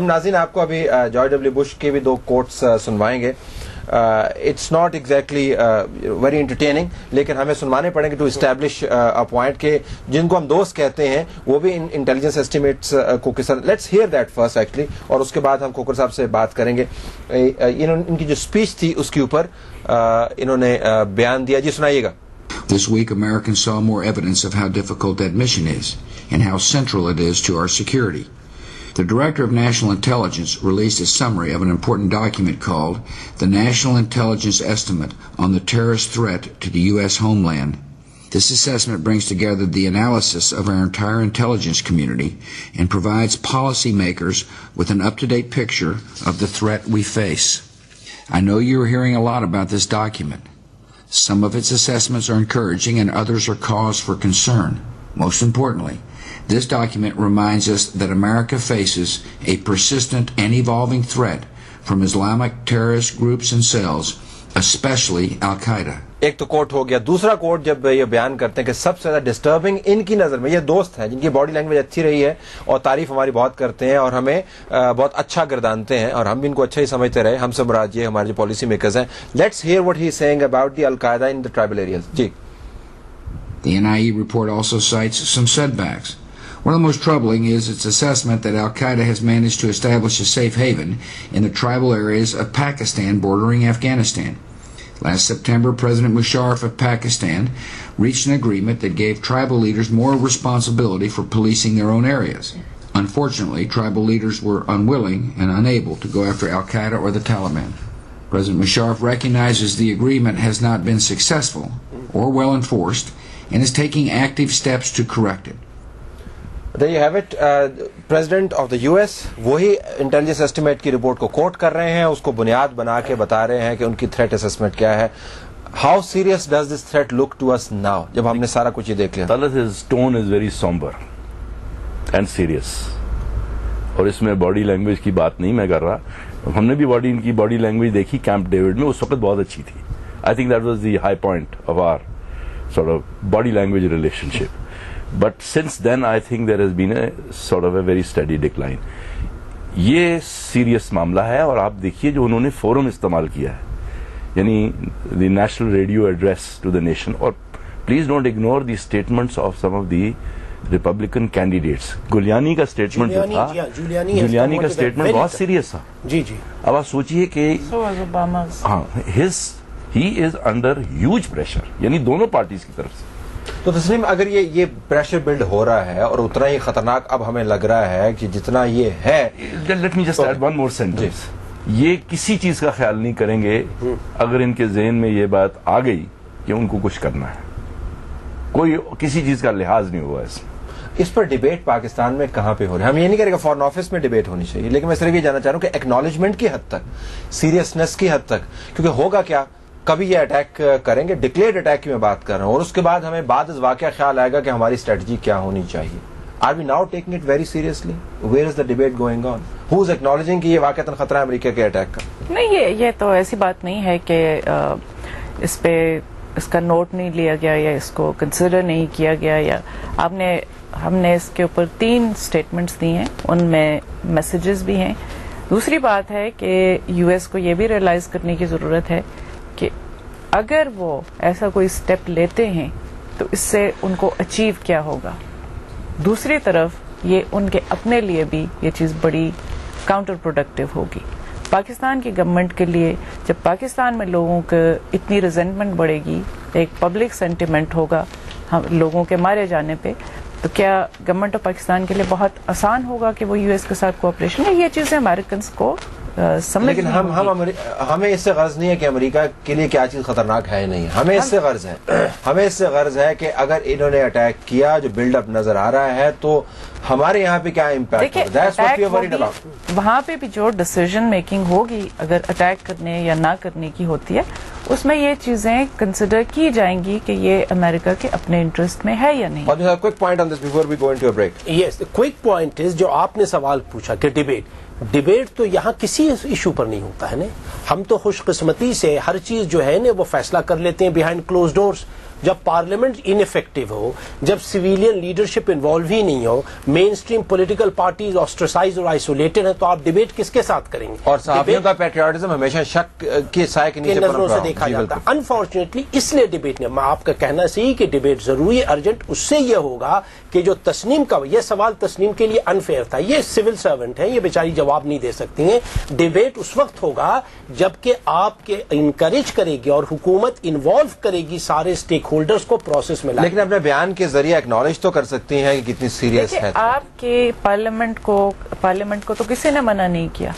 ناظرین آپ کو ابھی جارج ڈبلیو بش کے بھی 2 کوٹس سنوائیں گے. It's not exactly very entertaining, لیکن ہمیں سنوانے پڑیں گے ٹو اسٹیبلش ا پوائنٹ کہ جن کو ہم دوست کہتے ہیں وہ بھی انٹیلیجنس ایسٹیمیٹس کو کس طرح. Let's hair that first actually, اور اس کے بعد ہم کھوکھر صاحب سے بات کریں گے. ان کی جو اسپیچ تھی اس کے اوپر انہوں نے بیان دیا. جی سنائیے گا. This week, Americans saw more evidence of how difficult that mission is and how central it is to our security. The Director of National Intelligence released a summary of an important document called the National Intelligence Estimate on the Terrorist Threat to the U.S. Homeland. This assessment brings together the analysis of our entire intelligence community and provides policymakers with an up-to-date picture of the threat we face. I know you are hearing a lot about this document. Some of its assessments are encouraging and others are cause for concern. Most importantly, this document reminds us that America faces a persistent and evolving threat from Islamic terrorist groups and cells, especially Al-Qaeda. ایک تو کوٹ ہو گیا. دوسرا کوٹ جب یہ بیان کرتے ہیں کہ سب سے زیادہ ڈسٹربنگ ان کی نظر میں یہ دوست ہیں جن کی باڈی لینگویج اچھی رہی ہے اور تعریف ہماری بہت کرتے ہیں اور ہمیں بہت اچھا گردانتے ہیں اور ہم بھی ان کو اچھا ہی سمجھتے رہے. ہم سے مراد یہ ہمارے جو پالیسی میکرز ہیں. Let's hear what he is saying about the al-Qaeda in the tribal areas. جی. The NIE report also cites some setbacks. One of the most troubling is its assessment that Al-Qaeda has managed to establish a safe haven in the tribal areas of Pakistan bordering Afghanistan. Last September, President Musharraf of Pakistan reached an agreement that gave tribal leaders more responsibility for policing their own areas. Unfortunately, tribal leaders were unwilling and unable to go after Al-Qaeda or the Taliban. President Musharraf recognizes the agreement has not been successful or well enforced and is taking active steps to correct it. There you have it. President of the US وہی intelligence estimate کی report کو کوٹ کر رہے ہیں, اس کو بنیاد بنا کے بتا رہے ہیں کہ ان کی تھریٹ اسسمنٹ کیا ہے. How serious does this threat look to us now جب ہم نے سارا کچھ یہ دیکھ لیا. His tone is very somber and serious. اور اس میں باڈی لینگویج کی بات نہیں میں کر رہا. ہم نے بھی ان کی باڈی لینگویج دیکھی کیمپ ڈیوڈ میں, اس وقت بہت اچھی تھی. I think that was the high point of our sort of body language relationship. But since then, I think there has been a sort of a very steady decline. یہ serious معاملہ ہے اور آپ دیکھیے جو انہوں نے فورم استعمال کیا ہے, یعنی the national radio address to the nation. اور please don't ignore the statements of some of the Republican candidates. Giuliani کا اسٹیٹمنٹ جو تھا, گلیانی کا اسٹیٹمنٹ بہت سیریس تھا. جی جی. اب آپ سوچیے کہ ہاں ہی از انڈر ہیوج پریشر, یعنی دونوں پارٹیز کی طرف سے. تو تسلیم اگر یہ پریشر بلڈ ہو رہا ہے اور اتنا ہی خطرناک اب ہمیں لگ رہا ہے کہ جتنا یہ ہے, let me just add one more sentence. یہ کسی چیز کا خیال نہیں کریں گے اگر ان کے ذہن میں یہ بات آ گئی کہ ان کو کچھ کرنا ہے. کوئی کسی چیز کا لحاظ نہیں ہوا اس پر. ڈیبیٹ پاکستان میں کہاں پہ ہو رہا ہے؟ ہم یہ نہیں کریں گے فارن آفس میں ڈیبیٹ ہونی چاہیے, لیکن میں صرف یہ جاننا چاہ رہا ہوں کہ ایکنالجمنٹ کی حد تک, سیریسنس کی حد تک, کیونکہ ہوگا کیا کبھی یہ اٹیک کریں گے, ڈکلیئرڈ اٹیک کی میں بات کر رہا ہوں, اور اس کے بعد ہمیں بعد از واقعہ خیال آئے گا کہ ہماری اسٹریٹجی کیا ہونی چاہیے. Are we now taking it very seriously? Where is the debate going on? Who is acknowledging کہ یہ واقعتاً خطرہ ہے امریکہ کے اٹیک کا؟ نہیں, یہ تو ایسی بات نہیں ہے کہ اس پہ اس کا نوٹ نہیں لیا گیا یا اس کو کنسیڈر نہیں کیا گیا, یا ہم نے اس کے اوپر 3 اسٹیٹمنٹس دی ہیں, ان میں میسیجز بھی ہیں. دوسری بات ہے کہ یو ایس کو یہ بھی ریئلائز کرنے کی ضرورت ہے کہ اگر وہ ایسا کوئی اسٹیپ لیتے ہیں تو اس سے ان کو اچیو کیا ہوگا. دوسری طرف یہ ان کے اپنے لیے بھی یہ چیز بڑی کاؤنٹر پروڈکٹیو ہوگی. پاکستان کی گورنمنٹ کے لیے جب پاکستان میں لوگوں کو اتنی ریزنٹمنٹ بڑھے گی, ایک پبلک سینٹیمنٹ ہوگا لوگوں کے مارے جانے پہ, تو کیا گورنمنٹ آف پاکستان کے لیے بہت آسان ہوگا کہ وہ یو ایس کے ساتھ کوآپریشن ہے؟ یہ چیزیں امریکنس کو سمجھ. لیکن ہمیں اس سے غرض نہیں ہے کہ امریکہ کے لیے کیا چیز خطرناک ہے نہیں, ہمیں اس سے غرض ہے, ہمیں اس سے غرض ہے کہ اگر انہوں نے اٹیک کیا جو بلڈ اپ نظر آ رہا ہے تو ہمارے یہاں پہ کیا امپیکٹ ہوگا. وہاں پہ بھی جو ڈیسیژن میکنگ ہوگی اگر اٹیک کرنے یا نہ کرنے کی ہوتی ہے, اس میں یہ چیزیں کنسیڈر کی جائیں گی کہ یہ امریکہ کے اپنے انٹرسٹ میں ہے یا نہیں. Quick point on this before we go into a break. Yes, quick point is جو آپ نے سوال پوچھا کہ ڈیبیٹ تو یہاں کسی ایشو پر نہیں ہوتا ہے نا. ہم تو خوش قسمتی سے ہر چیز جو ہے نا وہ فیصلہ کر لیتے ہیں بیہائنڈ کلوز ڈورز. جب پارلیمنٹ انفیکٹو ہو, جب سویلین لیڈرشپ انوالو ہی نہیں ہو, مین اسٹریم پولیٹیکل پارٹیز آسٹرسائز اور آئسولیٹڈ ہیں, تو آپ ڈیبیٹ کس کے ساتھ کریں گے؟ اور صحافیوں کا پیٹریاٹزم ہمیشہ شک کے سائے کے نیچے نظروں سے دیکھا جاتا ہے. انفارچونیٹلی اس لیے ڈیبیٹ نہیں, میں آپ کا کہنا صحیح کہ ڈیبیٹ ضروری ہے, ارجنٹ. اس سے یہ ہوگا کہ جو تسنیم کا, یہ سوال تسنیم کے لیے انفیئر تھا, یہ سول سرونٹ ہے, یہ بیچاری جواب نہیں دے سکتی ہیں. ڈیبیٹ اس وقت ہوگا جبکہ آپ کے انکریج کرے گی اور حکومت انوالو کرے گی سارے اسٹیک ہولڈرز کو پروسیس میں. لیکن اپنے بیان کے ذریعے ایکنالج تو کر سکتی ہیں کہ کتنی سیریس ہے. آپ کے پارلیمنٹ کو تو کسی نے منع نہیں کیا,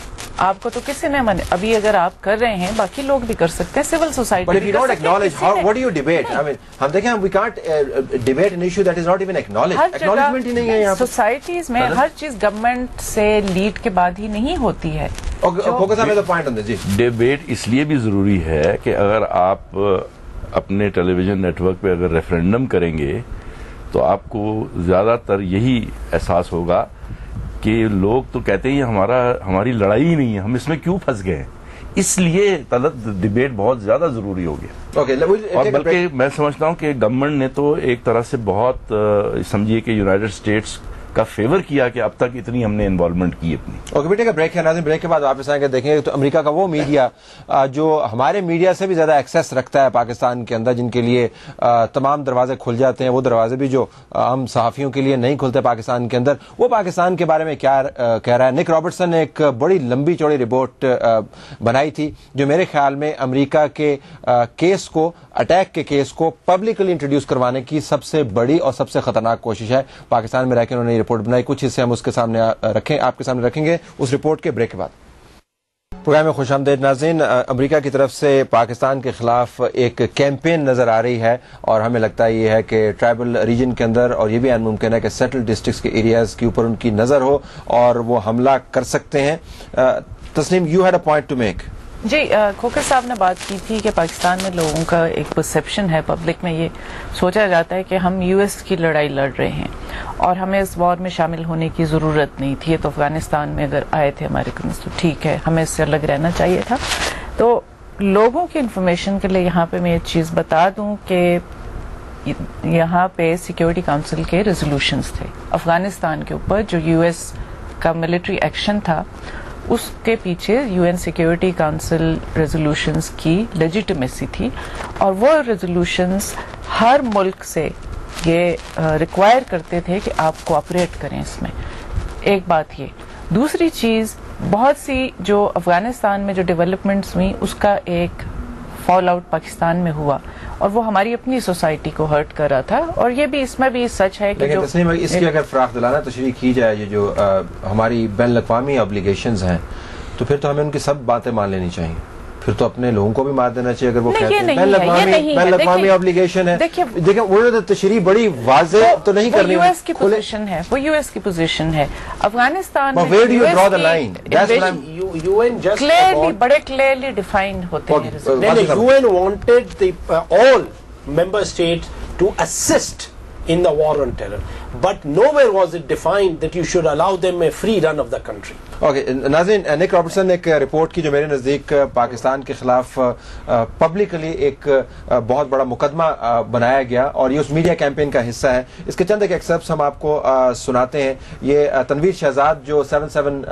آپ کو تو کسی نے منع, ابھی اگر آپ کر رہے ہیں باقی لوگ بھی کر سکتے ہیں, civil society. But if you don't acknowledge, what do you debate? I mean, ہم دیکھیں, we can't debate an issue that is not even acknowledged. Acknowledgement ہی نہیں ہے یہاں پر. سوسائٹیز میں ہر چیز گورنمنٹ سے لیڈ کے بعد ہی نہیں ہوتی ہے. Focus on the point on the. جی, ڈیبیٹ اس لیے بھی ضروری ہے کہ اگر آپ اپنے ٹیلی ویژن نیٹ ورک پہ اگر ریفرینڈم کریں گے تو آپ کو زیادہ تر یہی احساس ہوگا کہ لوگ تو کہتے ہیں ہماری لڑائی ہی نہیں ہے, ہم اس میں کیوں پھنس گئے ہیں. اس لیے ڈیبیٹ بہت زیادہ ضروری ہو گیا. اور بلکہ میں سمجھتا ہوں کہ گورنمنٹ نے تو ایک طرح سے بہت سمجھیے کہ یونائٹڈ اسٹیٹس کا فیور کیا کہ اب تک اتنی ہم نے انوالومنٹ کی اپنی. اوکے بیٹے کا بریک ہے ناظرین, بریک کے بعد واپس آئیں گے. دیکھیں گے تو امریکہ کا وہ میڈیا جو ہمارے میڈیا سے بھی زیادہ ایکسیس رکھتا ہے پاکستان کے اندر, جن کے لیے تمام دروازے کھل جاتے ہیں, وہ دروازے بھی جو ہم صحافیوں کے لیے نہیں کھلتے پاکستان کے اندر, وہ پاکستان کے بارے میں کیا کہہ رہا ہے. نک رابرٹسن نے ایک بڑی لمبی چوڑی رپورٹ بنائی تھی جو میرے خیال میں امریکہ کے کیس کو, اٹیک کے کیس کو پبلکلی انٹروڈیوس کروانے کی سب سے بڑی اور سب سے خطرناک کوشش ہے. پاکستان میں رہ کے انہوں نے رپورٹ بنائی, کچھ حصے ہم اس کے سامنے رکھیں, آپ کے سامنے رکھیں گے اس رپورٹ کے بریک کے بعد. پروگرام میں خوش آمدید ناظرین. امریکہ کی طرف سے پاکستان کے خلاف ایک کیمپین نظر آ رہی ہے اور ہمیں لگتا یہ ہے کہ ٹرائبل ریجن کے اندر, اور یہ بھی عین ممکن ہے کہ سیٹل ڈسٹرکٹس کے ایریاز کے اوپر ان کی نظر ہو اور وہ حملہ کر سکتے ہیں. Tasneem, you had a point to make. جی, کھوکر صاحب نے بات کی تھی کہ پاکستان میں لوگوں کا ایک پرسیپشن ہے, پبلک میں یہ سوچا جاتا ہے کہ ہم یو ایس کی لڑائی لڑ رہے ہیں اور ہمیں اس وار میں شامل ہونے کی ضرورت نہیں تھی. تو افغانستان میں اگر آئے تھے ہمارے کنس تو ٹھیک ہے, ہمیں اس سے الگ رہنا چاہیے تھا. تو لوگوں کی انفارمیشن کے لیے یہاں پہ میں ایک چیز بتا دوں کہ یہاں پہ سیکیورٹی کاؤنسل کے ریزولوشنز تھے افغانستان کے اوپر, جو یو ایس کا ملٹری ایکشن تھا اس کے پیچھے U N security council resolutions کی لیجیٹمیسی تھی, اور وہ ریزولوشنز ہر ملک سے یہ ریکوائر کرتے تھے کہ آپ کوآپریٹ کریں اس میں. ایک بات یہ. دوسری چیز, بہت سی جو افغانستان میں جو ڈیولپمنٹس ہوئیں اس کا ایک فال آؤٹ پاکستان میں ہوا اور وہ ہماری اپنی سوسائٹی کو ہرٹ کر رہا تھا, اور یہ بھی اس میں بھی سچ ہے کہ تسنیم اس کی اگر فراخ دلانا تشریح کی جائے, یہ جو ہماری بین الاقوامی ابلیگیشنز ہیں, تو پھر تو ہمیں ان کی سب باتیں مان لینی چاہیے. پھر تو اپنے لوگوں کو بھی مار دینا چاہیے اگر وہ کہتے ہیں بین الاقوامی ابلیگیشن ہے. دیکھیں انہوں نے تشریح بڑی واضح تو نہیں کرنی, یو ایس کی پوزیشن ہے, وہ یو ایس کی پوزیشن ہے. افغانستان میں بڑے کلیئرلی ڈیفائنڈ ہوتے ہیں. U N wanted all member states to assist in the war on terror, but nowhere was it defined that you should allow them a free run of the country. Okay ناظرین, نک Robertson نے ایک report کی جو میرے نزدیک پاکستان کے خلاف پبلکلی ایک بہت بڑا مقدمہ بنایا گیا, اور یہ اس میڈیا کیمپین کا حصہ ہے. اس کے چند ایک ایکسپٹس ہم آپ کو سناتے ہیں. یہ تنویر شہزاد جو 77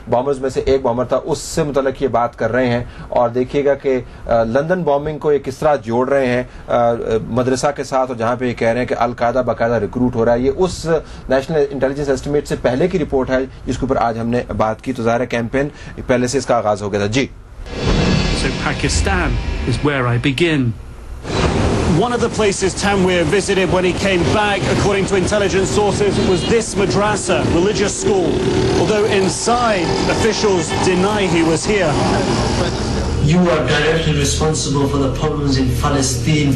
بامرز میں سے ایک بامر تھا, اس سے متعلق یہ بات کر رہے ہیں, اور دیکھیے گا کہ لندن بامبنگ کو یہ کس طرح جوڑ رہے ہیں مدرسہ کے ساتھ, اور جہاں پہ یہ کہہ رہے ہیں کہ القاعدہ باقاعدہ ریکروٹ ہو رہا ہے. یہ اس نیشنل انٹیلیجنس ایسٹیمیٹ سے پہلے کی رپورٹ ہے جس کے اوپر آج ہم نے بات کی. تو ظاہر کیمپین پہلے سے اس کا آغاز ہو گیا تھا. جی, So Pakistan is where I begin. One of the places Tanweer visited when he came back, according to intelligence sources, was this madrasa, religious school. Although inside, officials deny he was here. You are directly responsible for the problems in Palestine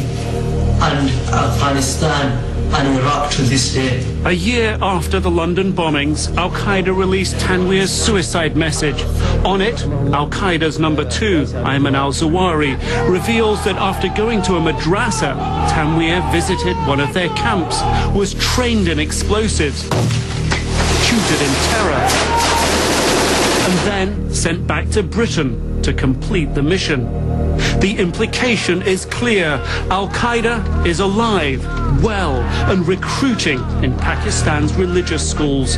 and Afghanistan and Iraq to this day. A year after the London bombings, Al-Qaeda released Tanweer's suicide message. On it, Al-Qaeda's number 2, Ayman al-Zawahiri, reveals that after going to a madrasa, Tanweer visited one of their camps, was trained in explosives, tutored in terror, and then sent back to Britain to complete the mission. The implication is clear. Al-Qaeda is alive, well, and recruiting in Pakistan's religious schools.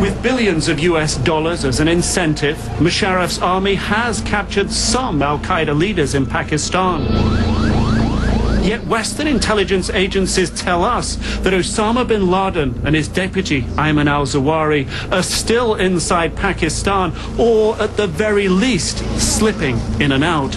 With billions of US dollars as an incentive, Musharraf's army has captured some Al-Qaeda leaders in Pakistan. Yet Western intelligence agencies tell us that Osama bin Laden and his deputy, Ayman al-Zawahiri, are still inside Pakistan or, at the very least, slipping in and out.